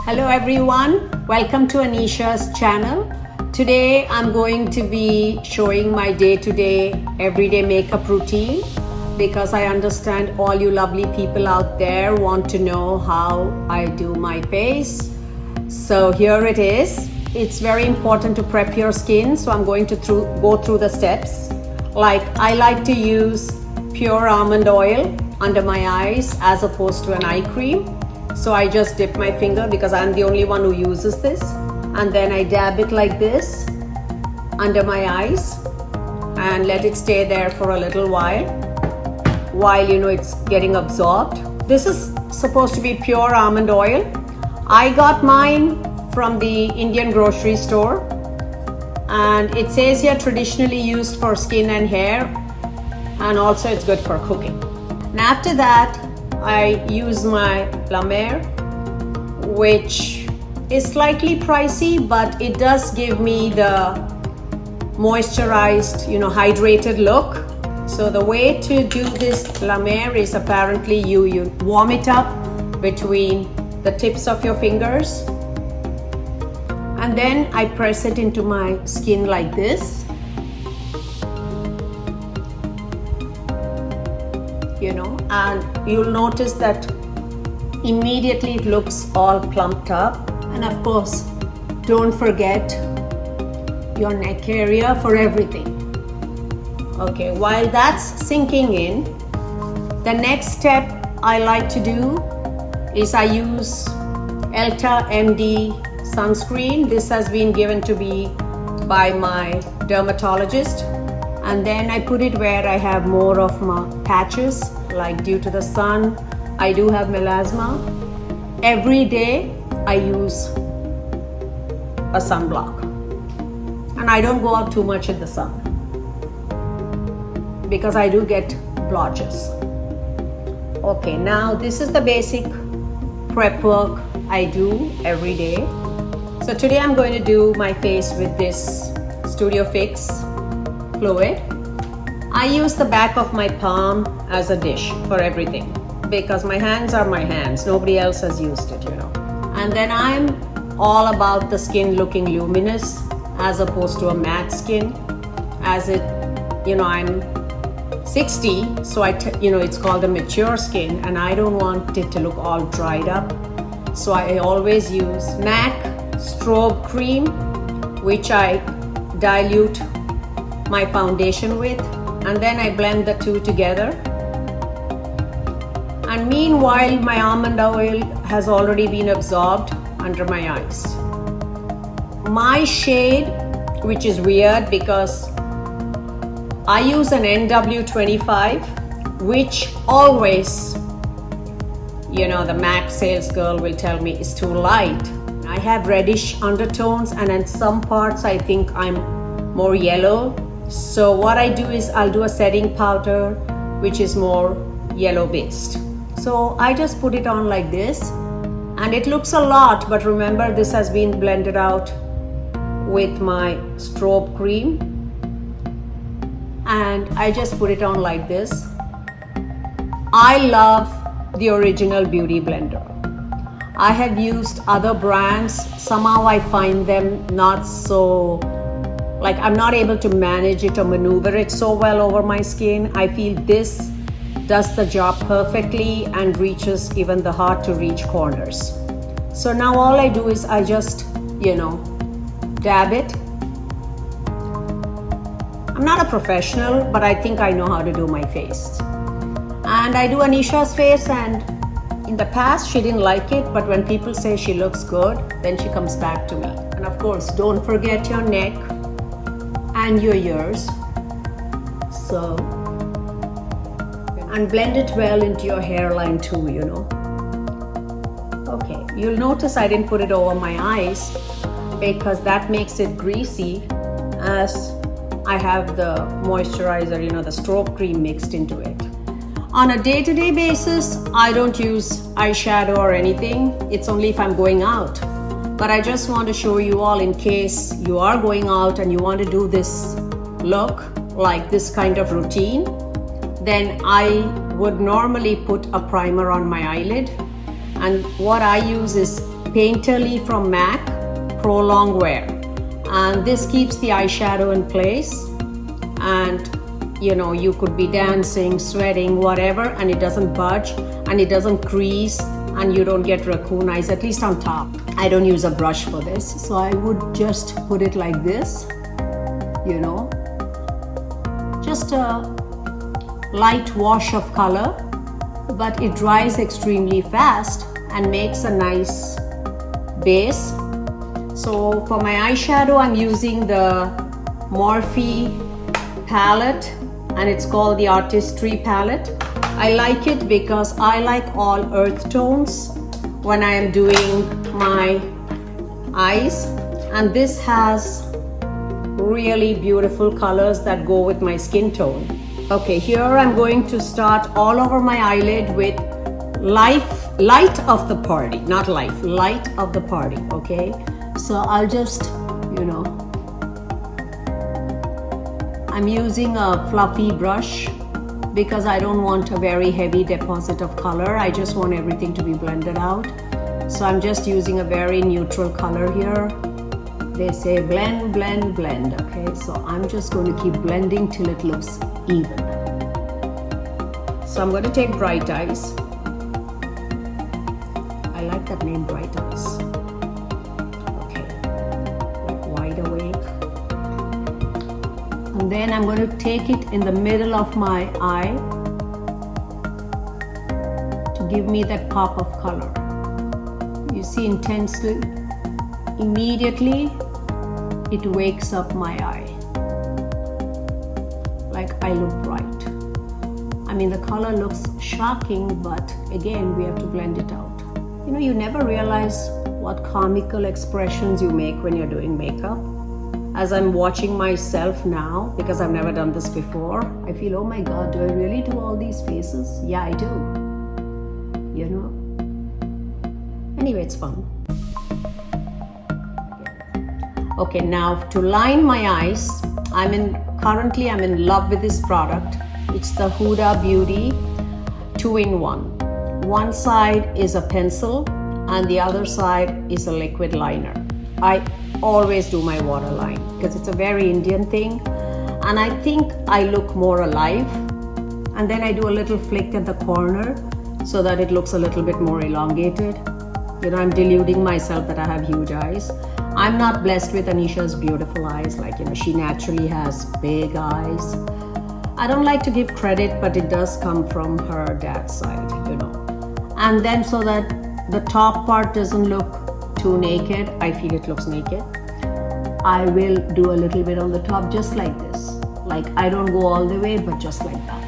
Hello everyone, welcome to Anisha's channel. Today I'm going to be showing my day-to-day everyday makeup routine because I understand all you lovely people out there want to know how I do my face. So here it is. It's very important to prep your skin, so I'm going to go through the steps. Like, I like to use pure almond oil under my eyes as opposed to an eye cream. So I just dip my finger because I'm the only one who uses this, and then I dab it like this under my eyes and let it stay there for a little while it's getting absorbed. This is supposed to be pure almond oil. I got mine from the Indian grocery store, and it says here traditionally used for skin and hair, and also it's good for cooking. And after that I use my La Mer, which is slightly pricey, but it does give me the moisturized, hydrated look. So the way to do this La Mer is apparently you warm it up between the tips of your fingers, and then I press it into my skin like this. And you'll notice that immediately it looks all plumped up. And of course, don't forget your neck area for everything. Okay, while that's sinking in, the next step I like to do is I use Elta MD sunscreen. This has been given to me by my dermatologist, and then I put it where I have more of my patches, like due to the sun. I do have melasma. Every day I use a sunblock, and I don't go out too much in the sun because I do get blotches. Okay, now this is the basic prep work I do every day. So today I'm going to do my face with this Studio Fix fluid. I use the back of my palm as a dish for everything because my hands are my hands. Nobody else has used it, And then I'm all about the skin looking luminous as opposed to a matte skin. As it, I'm 60, so it's called a mature skin, and I don't want it to look all dried up. So I always use MAC strobe cream, which I dilute my foundation with, and then I blend the two together. And meanwhile, my almond oil has already been absorbed under my eyes. My shade, which is weird because I use an NW25, which always, the MAC sales girl will tell me is too light. I have reddish undertones, and in some parts I think I'm more yellow. So what I do is I'll do a setting powder which is more yellow based. So I just put it on like this, and it looks a lot, but remember this has been blended out with my strobe cream, and I just put it on like this. I love the original Beauty Blender. I have used other brands. Somehow I find them not so, I'm not able to manage it or maneuver it so well over my skin. I feel this does the job perfectly and reaches even the hard to reach corners. So now all I do is I just, dab it. I'm not a professional, but I think I know how to do my face. And I do Anisha's face, and in the past she didn't like it, but when people say she looks good, then she comes back to me. And of course, don't forget your neck and your ears. So, and blend it well into your hairline too, Okay, you'll notice I didn't put it over my eyes because that makes it greasy, as I have the moisturizer, the strobe cream mixed into it. On a day-to-day basis, I don't use eyeshadow or anything. It's only if I'm going out. But I just want to show you all, in case you are going out and you want to do this look, like this kind of routine, then I would normally put a primer on my eyelid, and what I use is Painterly from MAC Prolong Wear, and this keeps the eyeshadow in place, and you know, you could be dancing, sweating, whatever, and it doesn't budge and it doesn't crease and you don't get raccoon eyes, at least on top. I don't use a brush for this, so I would just put it like this, you know, just a light wash of color, but it dries extremely fast and makes a nice base. So for my eyeshadow, I'm using the Morphe palette, and it's called the Artistry palette. I like it because I like all earth tones when I am doing my eyes, and this has really beautiful colors that go with my skin tone. Okay, here I'm going to start all over my eyelid with light of the party, not life, light of the party, okay? So I'll just, you know, I'm using a fluffy brush because I don't want a very heavy deposit of color. I just want everything to be blended out. So I'm just using a very neutral color here. They say blend, blend, blend, okay? So I'm just going to keep blending till it looks even. So I'm going to take Bright Eyes. I like that name, Bright Eyes. Okay, like Wide Awake. And then I'm going to take it in the middle of my eye to give me that pop of color. You see, intensely, immediately it wakes up my eye. Like I look bright. I mean, the color looks shocking, but again, we have to blend it out. You know, you never realize what comical expressions you make when you're doing makeup. As I'm watching myself now, because I've never done this before, I feel, oh my God, do I really do all these faces? Yeah, I do. You know? Anyway, it's fun. Okay, now to line my eyes, currently I'm in love with this product. It's the Huda Beauty 2-in-1. One side is a pencil and the other side is a liquid liner. I always do my waterline because it's a very Indian thing, and I think I look more alive. And then I do a little flick at the corner so that it looks a little bit more elongated. You know, I'm deluding myself that I have huge eyes. I'm not blessed with Anisha's beautiful eyes. Like, you know, she naturally has big eyes. I don't like to give credit, but it does come from her dad's side, you know. And then so that the top part doesn't look too naked, I feel it looks naked, I will do a little bit on the top, just like this. Like, I don't go all the way, but just like that.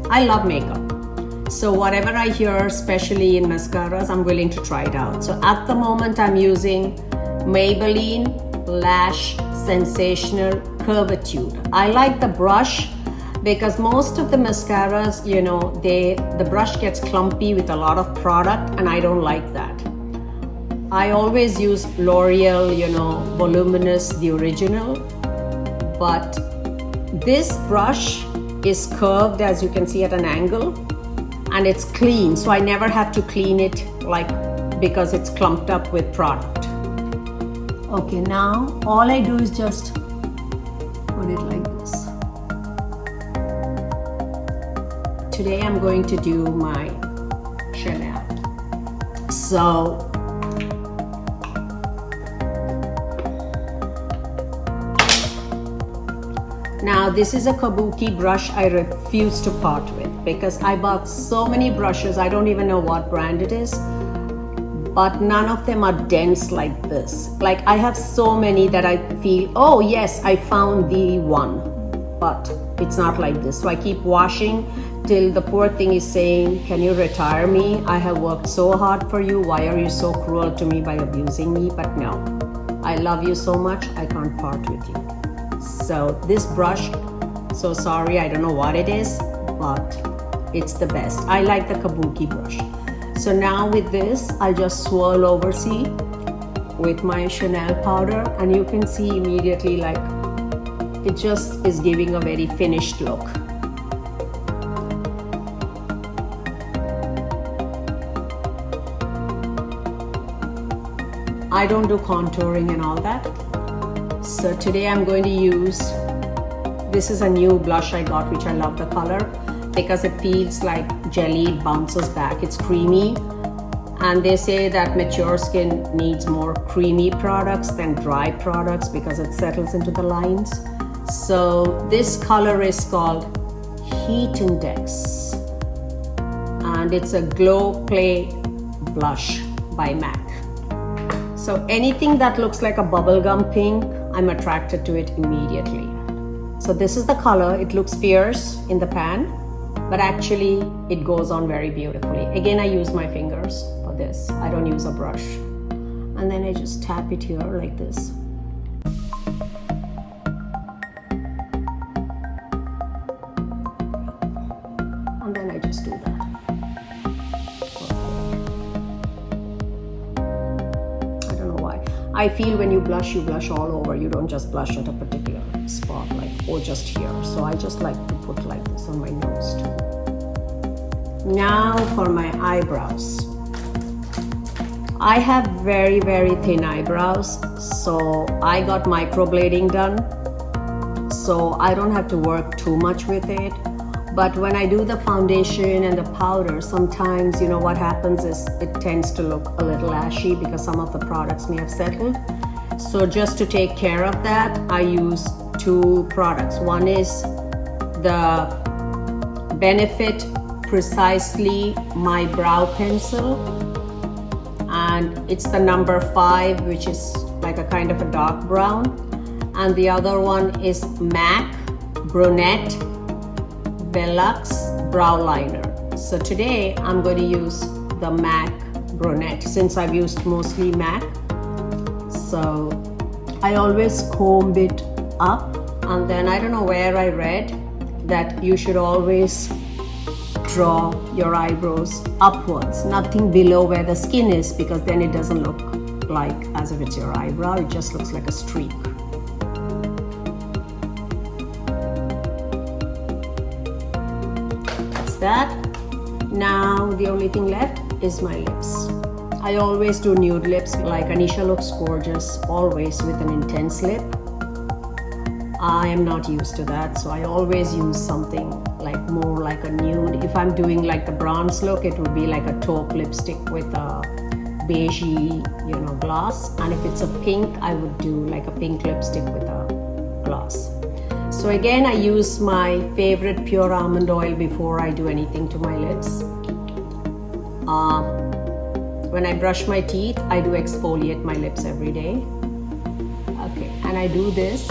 I love makeup. So whatever I hear, especially in mascaras, I'm willing to try it out. So at the moment, I'm using Maybelline Lash Sensational Curvature. I like the brush because most of the mascaras, you know, the brush gets clumpy with a lot of product, and I don't like that. I always use L'Oreal, you know, Voluminous, the original, but this brush is curved, as you can see, at an angle, and it's clean, so I never have to clean it like because it's clumped up with product. Okay, now all I do is just put it like this. Today I'm going to do my Chanel. So now this is a Kabuki brush I refuse to part with because I bought so many brushes, I don't even know what brand it is, but none of them are dense like this. Like, I have so many that I feel, oh yes, I found the one, but it's not like this. So I keep washing till the poor thing is saying, can you retire me? I have worked so hard for you. Why are you so cruel to me by abusing me? But no, I love you so much, I can't part with you. So this brush, so sorry, I don't know what it is, but it's the best. I like the Kabuki brush. So now with this, I'll just swirl over, see, with my Chanel powder, and you can see immediately, like, it just is giving a very finished look. I don't do contouring and all that. So today I'm going to use, this is a new blush I got, which I love the color because it feels like jelly, it bounces back, it's creamy. And they say that mature skin needs more creamy products than dry products because it settles into the lines. So this color is called Heat Index, and it's a Glow Play blush by MAC. So anything that looks like a bubblegum pink, I'm attracted to it immediately. So this is the color. It looks fierce in the pan, but actually it goes on very beautifully. Again, I use my fingers for this. I don't use a brush. And then I just tap it here like this. And then I just do that. I feel when you blush all over. You don't just blush at a particular spot, like, or just here. So I just like to put like this on my nose too. Now for my eyebrows. I have very, very thin eyebrows, so I got microblading done. So I don't have to work too much with it. But when I do the foundation and the powder, sometimes, you know, what happens is it tends to look a little ashy because some of the products may have settled. So just to take care of that, I use two products. One is the Benefit Precisely My Brow Pencil, and it's the number 5, which is like a kind of a dark brown. And the other one is MAC Brunette Velux Brow Liner. So today I'm going to use the MAC Brunette since I've used mostly MAC. So I always comb it up, and then I don't know where I read that you should always draw your eyebrows upwards, nothing below where the skin is, because then it doesn't look like as if it's your eyebrow, it just looks like a streak. That. Now the only thing left is my lips. I always do nude lips, like Anisha looks gorgeous always with an intense lip. I am not used to that, so I always use something like more like a nude. If I'm doing like the bronze look, it would be like a taupe lipstick with a beigey, you know, gloss. And if it's a pink, I would do like a pink lipstick with a gloss. So again, I use my favorite pure almond oil before I do anything to my lips. When I brush my teeth, I do exfoliate my lips every day. Okay, and I do this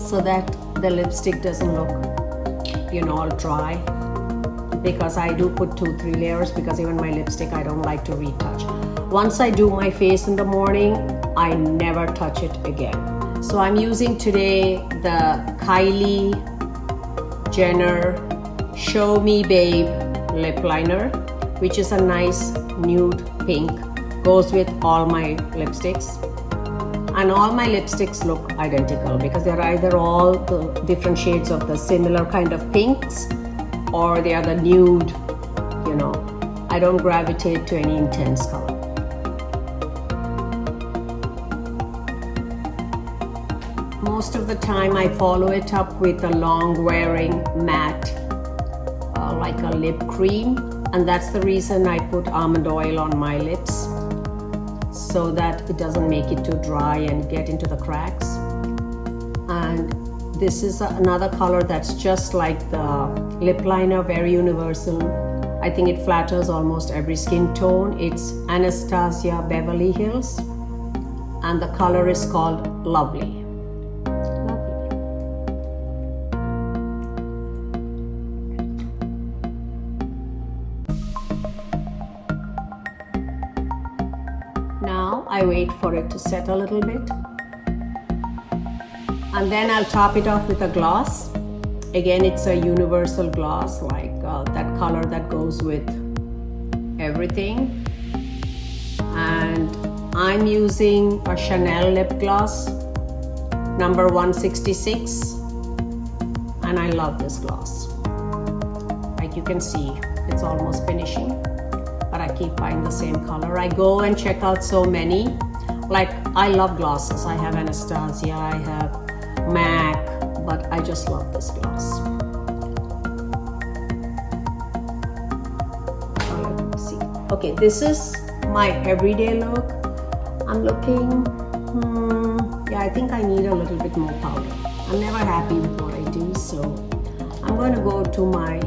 so that the lipstick doesn't look, you know, all dry, because I do put 2-3 layers, because even my lipstick I don't like to retouch. Once I do my face in the morning, I never touch it again. So I'm using today the Kylie Jenner Show Me Babe lip liner, which is a nice nude pink, goes with all my lipsticks. And all my lipsticks look identical because they're either all the different shades of the similar kind of pinks, or they are the nude, you know. I don't gravitate to any intense color. Most of the time I follow it up with a long wearing matte, like a lip cream, and that's the reason I put almond oil on my lips, so that it doesn't make it too dry and get into the cracks. And this is another color that's just like the lip liner, very universal. I think it flatters almost every skin tone. It's Anastasia Beverly Hills, and the color is called Lovely. Now I wait for it to set a little bit, and then I'll top it off with a gloss. Again, it's a universal gloss, like that color that goes with everything. And I'm using a Chanel lip gloss, number 166, and I love this gloss. Like you can see, it's almost finishing, but I keep buying the same color. I go and check out so many, Like, I love glosses. I have Anastasia, I have MAC, but I just love this gloss. Let's see. Okay, this is my everyday look. I'm looking, yeah, I think I need a little bit more powder. I'm never happy with what I do, so I'm going to go to my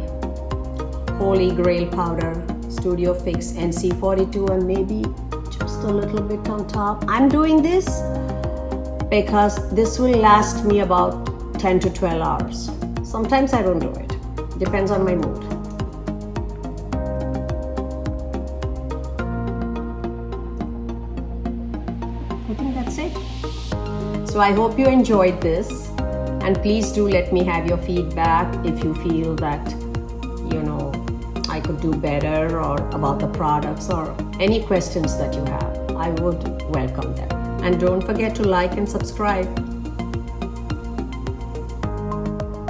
Holy Grail powder, Studio Fix NC42, and maybe just a little bit on top. I'm doing this because this will last me about 10 to 12 hours. Sometimes I don't do it. Depends on my mood. I think that's it. So I hope you enjoyed this, and please do let me have your feedback if you feel that, you know, I could do better, or about the products, or any questions that you have. I would welcome them. And don't forget to like and subscribe.